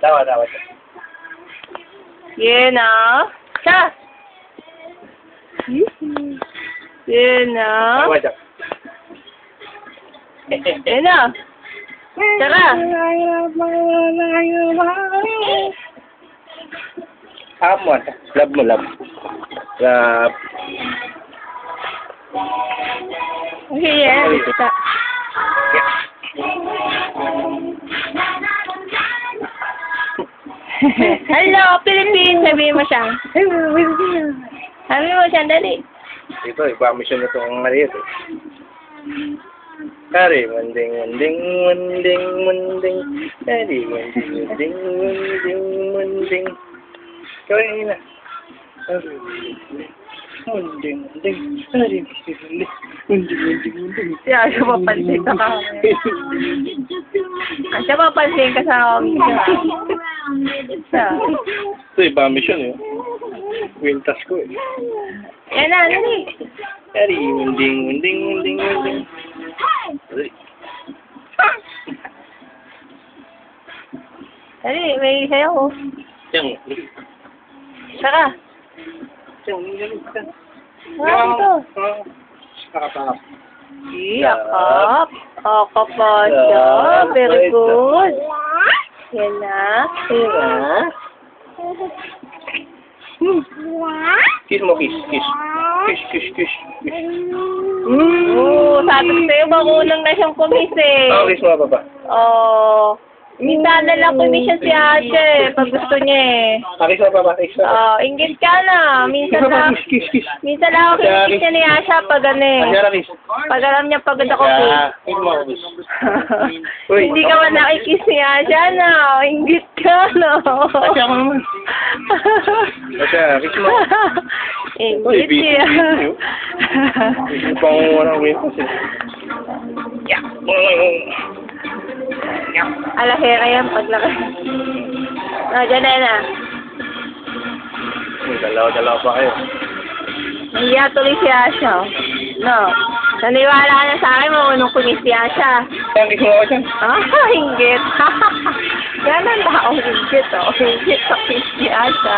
Tawa. Yan na. Siya. Yan na. Tawa siya. Yan na. Tara. Come on. Love mo, love. Love. Yan. Kita. Hello, Philippines. Sabihin mo siya. Sabihin mo siya, dali. Ito, iba mission itong maliit. Kari, munding. Kari, munding. Kawin na. Munding. Kari, munding. Siya, papansin ka. Siya, papansin ka sa siya. Ito, iba mission eh. Wintas ko eh. Yan na, dali. Kari, munding. Dali, may sayo ko. Yang. Tara. Tara dito. Nakatap. Yakap. Ako pa siya. Very good. Yan na. Kiss mo, kiss. Kiss. Sabi ko sa'yo, makunang na siyang kumis eh. Kiss mo, papa. Minsan na lang kumisyon si Ate pag gusto niya eh. Kiss mo, papa. Kiss mo. Inggit ka na. Minsan lang. Kiss. Minsan lang ako kinikis niya ni Asha pag ano eh. Pag alam niya pagod ako Kiss mo, kiss. Uy. Hindi ka man nakikis ni Asha na. Inggit ka na. Asya mo naman. Asya, kiss mo. Inggit siya. Hindi pa akong walang wintas eh. Alahera yan paglaki. Dyan na. Dalawa pa kayo. Nahiya tuloy si Asha. No. Naniwala ka na sa akin, maunong kumis si Asha. Kiss mo ako dyan. Inggit. Ganon tao, inggit oh. Inggit sa kiss si Asha.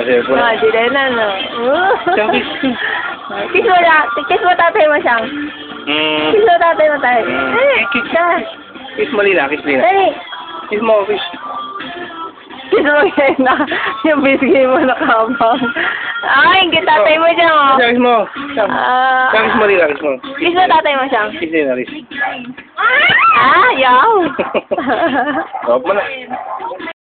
Di na no. Kiss mo tatay mo siyang. Kiss mo tatay mo tayo. Kiss mo Lina. Dali. Kiss mo, kiss. Kiss mo yan na. Yung bisgay mo na kabang. Inggit tatay mo siyang oh. Kiss mo. Kiss mo Lina, kiss mo. Kiss mo tatay mo siyang. Kiss Lina, kiss. Yaw. Huwag mo na.